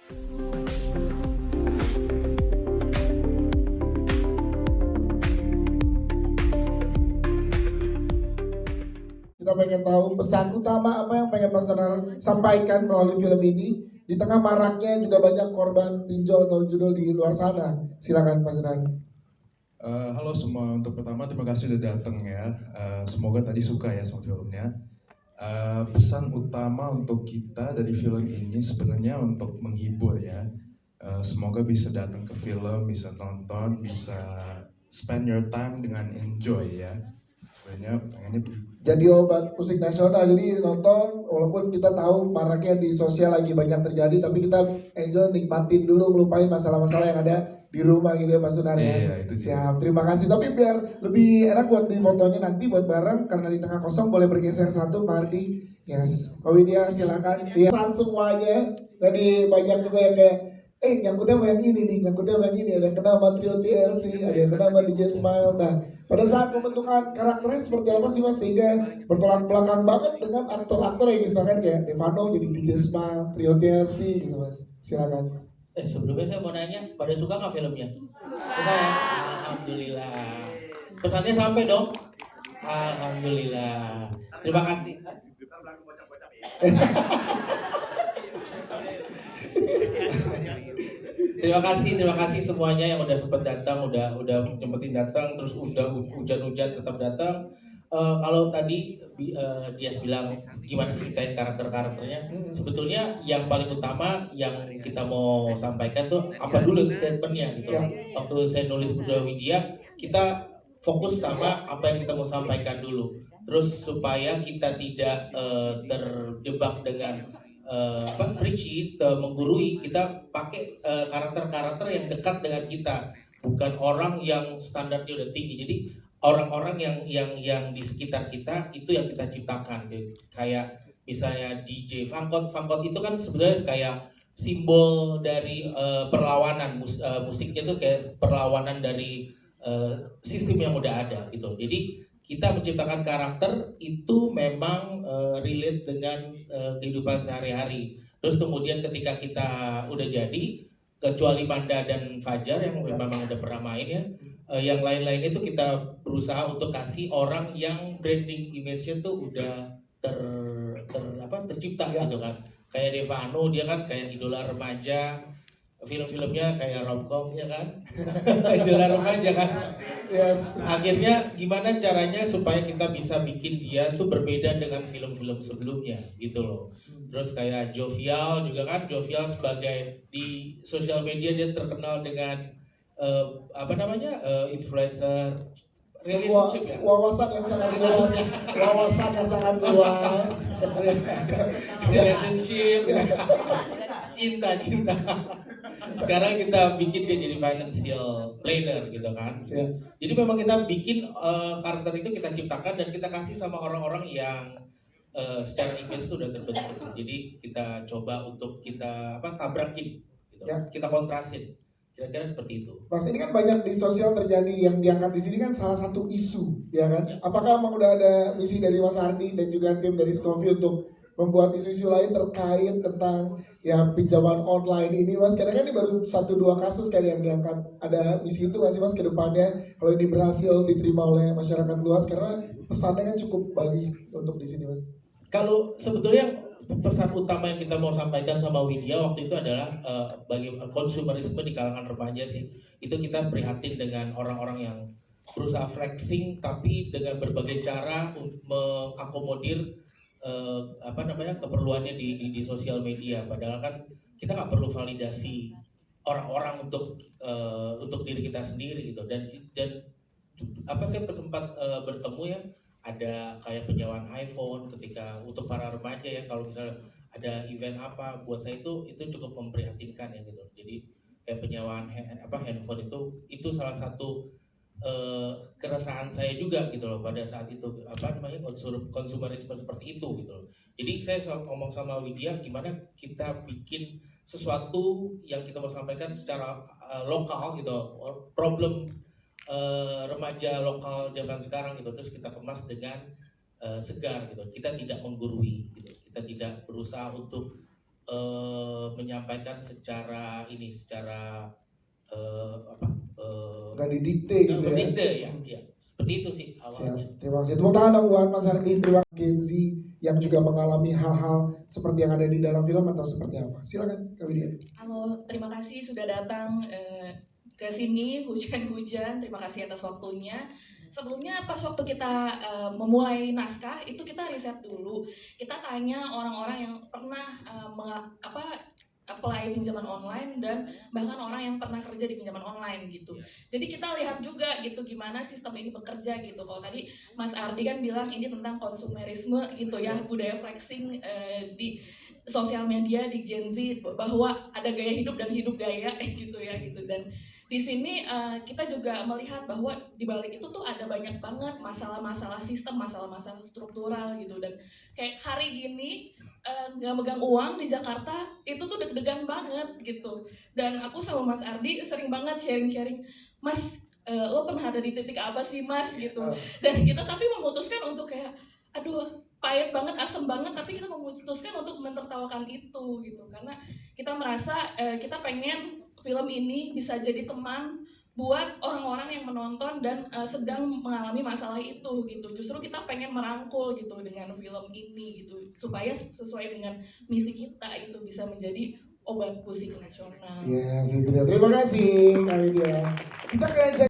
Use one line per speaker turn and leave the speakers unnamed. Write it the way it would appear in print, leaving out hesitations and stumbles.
Kita pengen tahu pesan utama apa yang pengen Mas Donar sampaikan melalui film ini. Di tengah maraknya juga banyak korban pinjol atau judul di luar sana. Silakan Mas Donar.
Halo semua, untuk pertama terima kasih udah datang ya. Semoga tadi suka ya sama filmnya. Pesan utama untuk kita dari film ini sebenarnya untuk menghibur ya. Semoga bisa datang ke film, bisa nonton, bisa spend your time dengan enjoy ya. Sebenarnya pengennya
Jadi obat musik nasional, jadi nonton walaupun kita tahu maraknya di sosial lagi banyak terjadi, tapi kita enjoy, nikmatin dulu, ngelupain masalah-masalah yang ada di rumah gitu ya Mas Sunar ya.
Iya, itu dia.
Siap, terima kasih. Tapi biar lebih enak buat di fotonya nanti buat bareng, karena di tengah kosong boleh bergeser satu Pak Ardi. Yes, Pak Widya silakan. Iya, pesan semuanya. Tadi banyak juga yang kayak nyangkutnya sama yang ini nih, nyangkutnya sama yang ini, ada yang kena sama Trio TLC, ada yang kena sama DJ Smile. Nah, pada saat pembentukan karakternya seperti apa sih Mas, sehingga bertolak belakang banget dengan aktor-aktor yang misalkan kayak Devano jadi DJ Smile, Trio TLC gitu Mas. Silakan.
Sebelumnya saya mau nanya, pada suka nggak filmnya? Suka ya? Alhamdulillah. Pesannya sampai dong? Alhamdulillah. Terima kasih. Terima kasih semuanya yang udah sempat datang, udah nyempetin datang, terus udah hujan-hujan tetap datang. Kalau tadi Dias bilang gimana sih ceritain karakternya, sebetulnya yang paling utama yang kita mau sampaikan tuh apa dulu statementnya gitu. Waktu saya nulis Bunda Widya, kita fokus sama apa yang kita mau sampaikan dulu. Terus supaya kita tidak terjebak dengan preachy, menggurui, kita pakai karakter-karakter yang dekat dengan kita, bukan orang yang standarnya udah tinggi. Jadi orang-orang yang di sekitar kita itu yang kita ciptakan gitu. Kayak misalnya DJ Fangkot itu kan sebenarnya kayak simbol dari perlawanan musiknya itu kayak perlawanan dari sistem yang udah ada gitu. Jadi kita menciptakan karakter itu memang relate dengan kehidupan sehari-hari. Terus kemudian ketika kita udah jadi, kecuali Manda dan Fajar yang memang udah pernah main ya, yang lain-lain itu kita berusaha untuk kasih orang yang branding image-nya tuh udah tercipta gitu kan. Kayak Devano, dia kan kayak idola remaja, film-filmnya kayak romcom ya kan. Idola remaja kan.
Yes.
Akhirnya gimana caranya supaya kita bisa bikin dia tuh berbeda dengan film-film sebelumnya gitu loh. Terus kayak Jovial juga kan, Jovial sebagai di sosial media dia terkenal dengan influencer relationship ya.
Wawasan yang sangat luas, wawasan yang sangat luas.
Relationship, cinta. Sekarang kita bikin dia jadi financial planner gitu kan.
Yeah.
Jadi memang kita bikin karakter itu kita ciptakan dan kita kasih sama orang-orang yang secara image sudah terbentuk. Jadi kita coba untuk kita tabrakin gitu.
Yeah.
Kita kontrasin. Kira-kira seperti itu.
Mas, ini kan banyak di sosial terjadi, yang diangkat di sini kan salah satu isu, ya kan? Ya. Apakah memang udah ada misi dari Mas Ardi dan juga tim dari Scovie untuk membuat isu-isu lain terkait tentang ya pinjaman online ini, Mas? Karena kan ini baru 1-2 kasus kali yang diangkat. Ada misi itu nggak sih Mas ke depannya kalau ini berhasil diterima oleh masyarakat luas? Karena pesannya kan cukup bagus untuk di sini, Mas.
Kalau sebetulnya pesan utama yang kita mau sampaikan sama Widya waktu itu adalah bagi konsumerisme di kalangan remaja sih. Itu kita prihatin dengan orang-orang yang berusaha flexing tapi dengan berbagai cara mengakomodir keperluannya di sosial media. Padahal kan kita nggak perlu validasi orang-orang untuk diri kita sendiri gitu. Dan saya sempat bertemu ya, ada kayak penyewaan iPhone ketika untuk para remaja ya, kalau misalnya ada event apa, buat saya itu cukup memprihatinkan ya gitu. Jadi kayak penyewaan handphone itu salah satu keresahan saya juga gitu loh pada saat itu, konsumerisme seperti itu gitu loh. Jadi saya ngomong sama Widya gimana kita bikin sesuatu yang kita mau sampaikan secara lokal gitu, problem remaja lokal zaman sekarang gitu, terus kita kemas dengan segar gitu. Kita tidak menggurui gitu. Kita tidak berusaha untuk menyampaikan secara ini, secara
Gak didikte gitu ya.
berdikte ya, seperti itu sih
Siap,
awalnya.
terima kasih. Tepuk tangan dong buat Mas Ardi. Terima kasih Gen Z yang juga mengalami hal-hal seperti yang ada di dalam film atau seperti apa. Silakan Kak Widya.
Halo, terima kasih sudah datang ke sini hujan-hujan. Terima kasih atas waktunya. Sebelumnya pas waktu kita memulai naskah itu kita riset dulu. Kita tanya orang-orang yang pernah apply pinjaman online dan bahkan orang yang pernah kerja di pinjaman online gitu. Jadi kita lihat juga gitu gimana sistem ini bekerja gitu. Kalau tadi Mas Ardi kan bilang ini tentang konsumerisme gitu ya, budaya flexing di sosial media di Gen Z, bahwa ada gaya hidup dan hidup gaya gitu ya gitu. Dan di sini kita juga melihat bahwa di balik itu tuh ada banyak banget masalah-masalah sistem, masalah-masalah struktural gitu. Dan kayak hari gini nggak megang uang di Jakarta itu tuh deg-degan banget gitu. Dan aku sama Mas Ardi sering banget sharing-sharing, Mas lo pernah ada di titik apa sih Mas gitu. Dan kita tapi memutuskan untuk kayak aduh pahit banget, asem banget, tapi kita memutuskan untuk menertawakan itu gitu. Karena kita merasa kita pengen film ini bisa jadi teman buat orang-orang yang menonton dan sedang mengalami masalah itu gitu. Justru kita pengen merangkul gitu dengan film ini gitu, supaya sesuai dengan misi kita itu bisa menjadi obat pusing nasional.
Yes, itu dia. Terima kasih Kak Widya. Kita ke